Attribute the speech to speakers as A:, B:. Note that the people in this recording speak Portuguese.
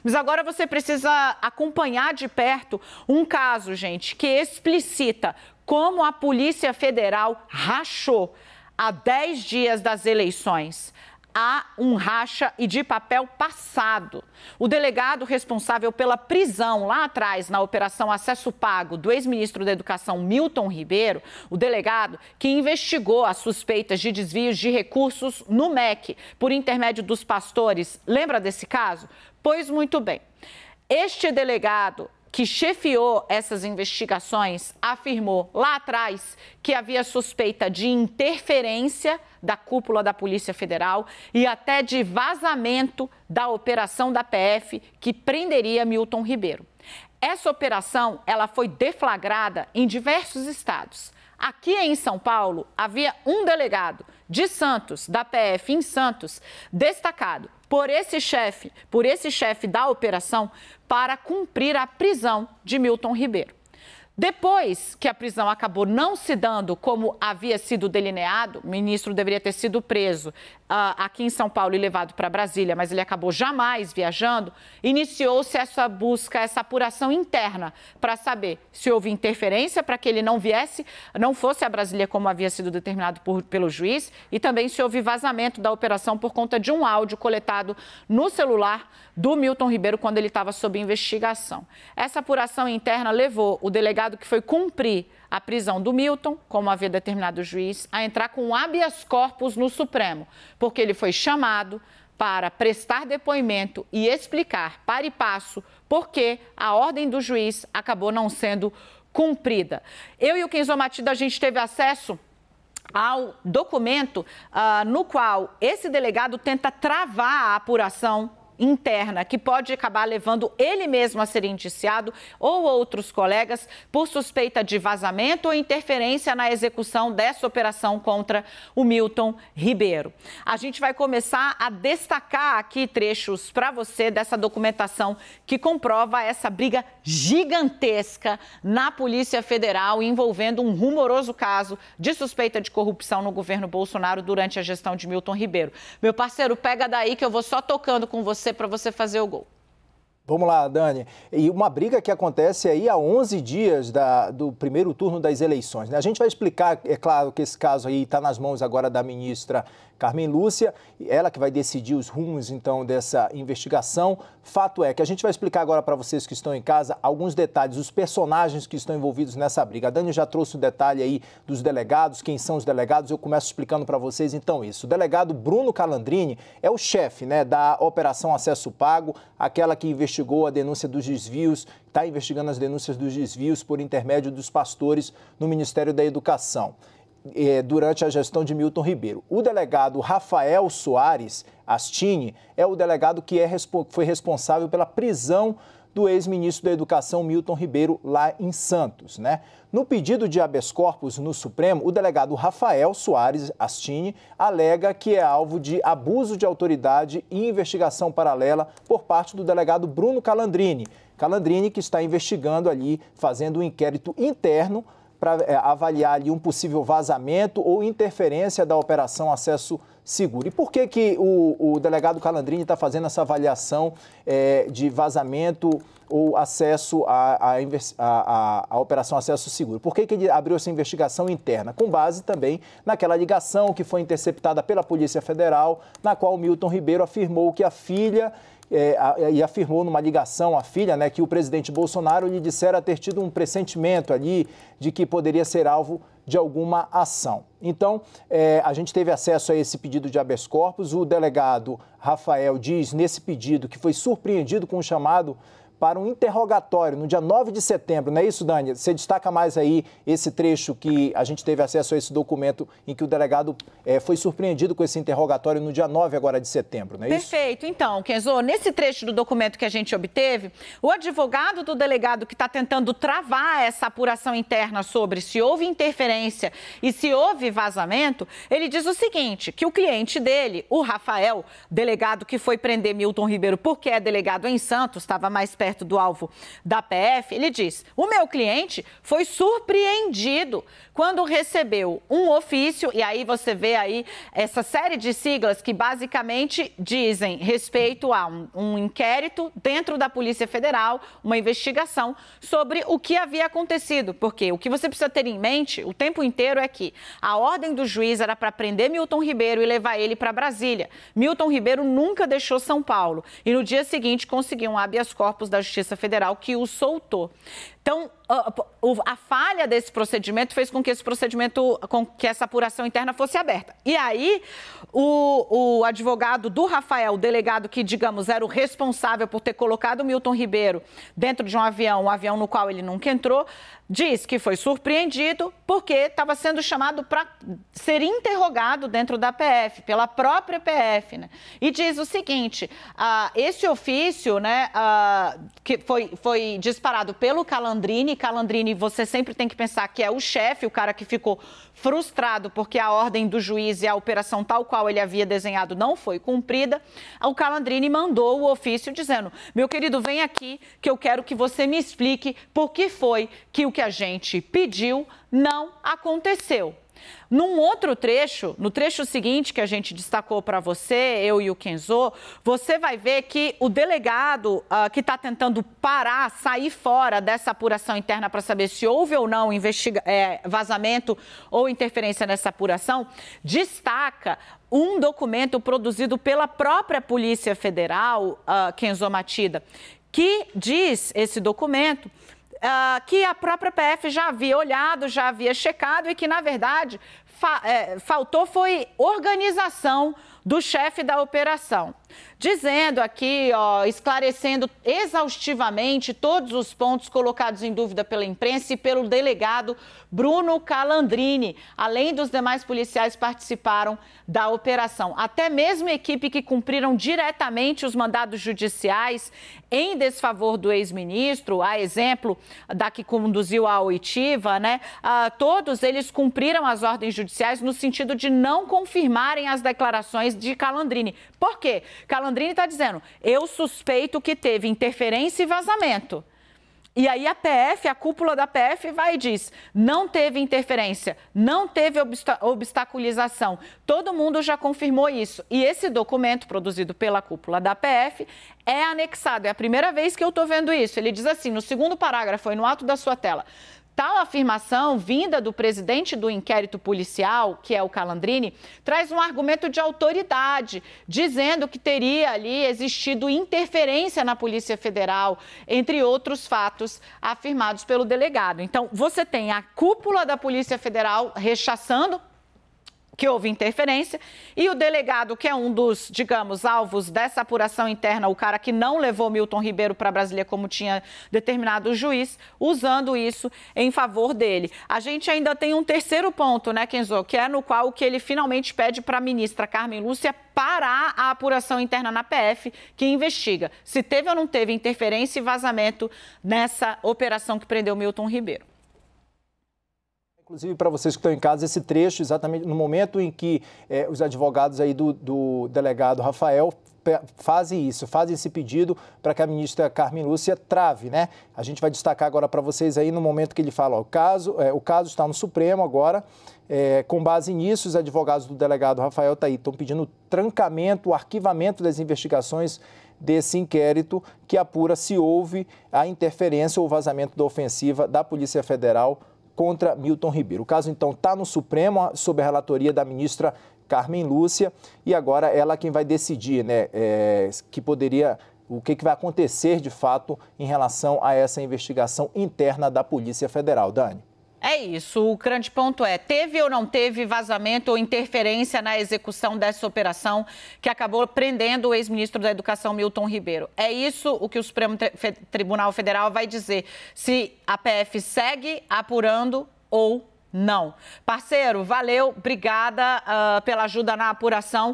A: Mas agora você precisa acompanhar de perto um caso, gente, que explicita como a Polícia Federal rachou há 10 dias das eleições. Há um racha e de papel passado. O delegado responsável pela prisão lá atrás na Operação Acesso Pago do ex-ministro da Educação Milton Ribeiro, o delegado que investigou as suspeitas de desvios de recursos no MEC por intermédio dos pastores, lembra desse caso? Pois muito bem, este delegado que chefiou essas investigações, afirmou lá atrás que havia suspeita de interferência da cúpula da Polícia Federal e até de vazamento da operação da PF que prenderia Milton Ribeiro. Essa operação, ela foi deflagrada em diversos estados. Aqui em São Paulo, havia um delegado de Santos, da PF em Santos, destacado por esse chefe da operação para cumprir a prisão de Milton Ribeiro. Depois que a prisão acabou não se dando como havia sido delineado, o ministro deveria ter sido preso aqui em São Paulo e levado para Brasília, mas ele acabou jamais viajando, iniciou-se essa busca, essa apuração interna para saber se houve interferência para que ele não fosse a Brasília como havia sido determinado pelo juiz e também se houve vazamento da operação por conta de um áudio coletado no celular do Milton Ribeiro quando ele estava sob investigação. Essa apuração interna levou o delegado que foi cumprir a prisão do Milton, como havia determinado o juiz, a entrar com um habeas corpus no Supremo, porque ele foi chamado para prestar depoimento e explicar para e passo por que a ordem do juiz acabou não sendo cumprida. Eu e o Kenzo Matida, a gente teve acesso ao documento no qual esse delegado tenta travar a apuração interna, que pode acabar levando ele mesmo a ser indiciado ou outros colegas por suspeita de vazamento ou interferência na execução dessa operação contra o Milton Ribeiro. A gente vai começar a destacar aqui trechos para você dessa documentação que comprova essa briga gigantesca na Polícia Federal envolvendo um rumoroso caso de suspeita de corrupção no governo Bolsonaro durante a gestão de Milton Ribeiro. Meu parceiro, pega daí que eu vou só tocando com você para você fazer o gol.
B: Vamos lá, Dani. E uma briga que acontece aí há 11 dias do primeiro turno das eleições, né? A gente vai explicar, é claro que esse caso aí está nas mãos agora da ministra Carmen Lúcia, ela que vai decidir os rumos, então, dessa investigação. Fato é que a gente vai explicar agora para vocês que estão em casa alguns detalhes, os personagens que estão envolvidos nessa briga. A Dani já trouxe o detalhe aí dos delegados, quem são os delegados, eu começo explicando para vocês, então, isso. O delegado Bruno Calandrini é o chefe, né, da Operação Acesso Pago, aquela que investigou a denúncia dos desvios, está investigando as denúncias dos desvios por intermédio dos pastores no Ministério da Educação, durante a gestão de Milton Ribeiro. O delegado Rafael Soares Astini é o delegado que foi responsável pela prisão do ex-ministro da Educação Milton Ribeiro lá em Santos, né? No pedido de habeas corpus no Supremo, o delegado Rafael Soares Astini alega que é alvo de abuso de autoridade e investigação paralela por parte do delegado Bruno Calandrini. Calandrini que está investigando ali, fazendo um inquérito interno para avaliar ali um possível vazamento ou interferência da Operação Acesso Seguro. E por que o delegado Calandrini está fazendo essa avaliação de vazamento ou acesso à Operação Acesso Seguro? Por que ele abriu essa investigação interna? Com base também naquela ligação que foi interceptada pela Polícia Federal, na qual o Milton Ribeiro afirmou que a filha... e afirmou numa ligação à filha, né, que o presidente Bolsonaro lhe dissera ter tido um pressentimento ali de que poderia ser alvo de alguma ação. Então, a gente teve acesso a esse pedido de habeas corpus. O delegado Rafael diz nesse pedido que foi surpreendido com um chamado para um interrogatório no dia 9 de setembro, não é isso, Dani? Você destaca mais aí esse trecho que a gente teve acesso a esse documento em que o delegado foi surpreendido com esse interrogatório no dia 9 agora de setembro, não é isso?
A: Perfeito. Então, Kenzo, nesse trecho do documento que a gente obteve, o advogado do delegado que está tentando travar essa apuração interna sobre se houve interferência e se houve vazamento, ele diz o seguinte, que o cliente dele, o Rafael, delegado que foi prender Milton Ribeiro porque é delegado em Santos, estava mais perto perto do alvo da PF, ele diz: o meu cliente foi surpreendido quando recebeu um ofício, e aí você vê aí essa série de siglas que basicamente dizem respeito a um inquérito dentro da Polícia Federal, uma investigação sobre o que havia acontecido. Porque o que você precisa ter em mente o tempo inteiro é que a ordem do juiz era para prender Milton Ribeiro e levar ele para Brasília. Milton Ribeiro nunca deixou São Paulo e no dia seguinte conseguiu um habeas corpus da Justiça Federal que o soltou. Então, a falha desse procedimento fez com que essa apuração interna fosse aberta. E aí, o advogado do Rafael, o delegado que, digamos, era o responsável por ter colocado o Milton Ribeiro dentro de um avião no qual ele nunca entrou, diz que foi surpreendido porque estava sendo chamado para ser interrogado dentro da PF, pela própria PF, né? E diz o seguinte: esse ofício, né, que foi disparado pelo Calandrini, você sempre tem que pensar que é o chefe, o cara que ficou frustrado porque a ordem do juiz e a operação tal qual ele havia desenhado não foi cumprida. O Calandrini mandou o ofício dizendo: meu querido, vem aqui que eu quero que você me explique por que foi que o que a gente pediu não aconteceu. Num outro trecho, no trecho seguinte que a gente destacou para você, eu e o Kenzo, você vai ver que o delegado que está tentando sair fora dessa apuração interna para saber se houve ou não vazamento ou interferência nessa apuração, destaca um documento produzido pela própria Polícia Federal, Kenzo Matida, que diz, esse documento, que a própria PF já havia olhado, já havia checado e que, na verdade, faltou foi organização do chefe da operação. Dizendo aqui, esclarecendo exaustivamente todos os pontos colocados em dúvida pela imprensa e pelo delegado Bruno Calandrini, além dos demais policiais que participaram da operação. Até mesmo a equipe que cumpriram diretamente os mandados judiciais em desfavor do ex-ministro, a exemplo da que conduziu a oitiva, né? Todos eles cumpriram as ordens judiciais no sentido de não confirmarem as declarações de Calandrini. Por quê? Calandrini está dizendo: eu suspeito que teve interferência e vazamento. E aí a PF, a cúpula da PF vai e diz: não teve interferência, não teve obstaculização. Todo mundo já confirmou isso. E esse documento produzido pela cúpula da PF é anexado. É a primeira vez que eu estou vendo isso. Ele diz assim, no segundo parágrafo, aí no alto da sua tela: tal afirmação, vinda do presidente do inquérito policial, que é o Calandrini, traz um argumento de autoridade, dizendo que teria ali existido interferência na Polícia Federal, entre outros fatos afirmados pelo delegado. Então, você tem a cúpula da Polícia Federal rechaçando que houve interferência, e o delegado, que é um dos, digamos, alvos dessa apuração interna, o cara que não levou Milton Ribeiro para Brasília como tinha determinado o juiz, usando isso em favor dele. A gente ainda tem um terceiro ponto, né, Kenzo, que é no qual que ele finalmente pede para a ministra Carmen Lúcia parar a apuração interna na PF, que investiga se teve ou não teve interferência e vazamento nessa operação que prendeu Milton Ribeiro.
B: Inclusive, para vocês que estão em casa, esse trecho, exatamente no momento em que os advogados aí do delegado Rafael fazem esse pedido para que a ministra Carmen Lúcia trave, né? A gente vai destacar agora para vocês aí no momento que ele fala: o caso está no Supremo agora, com base nisso, os advogados do delegado Rafael estão pedindo o trancamento, o arquivamento das investigações desse inquérito que apura se houve a interferência ou vazamento da ofensiva da Polícia Federal contra Milton Ribeiro. O caso, então, está no Supremo, sob a relatoria da ministra Carmen Lúcia, e agora ela quem vai decidir, né, o que vai acontecer, de fato, em relação a essa investigação interna da Polícia Federal. Dani.
A: É isso, o grande ponto é: teve ou não teve vazamento ou interferência na execução dessa operação que acabou prendendo o ex-ministro da Educação, Milton Ribeiro? É isso o que o Supremo Tribunal Federal vai dizer, se a PF segue apurando ou não. Parceiro, valeu, obrigada pela ajuda na apuração.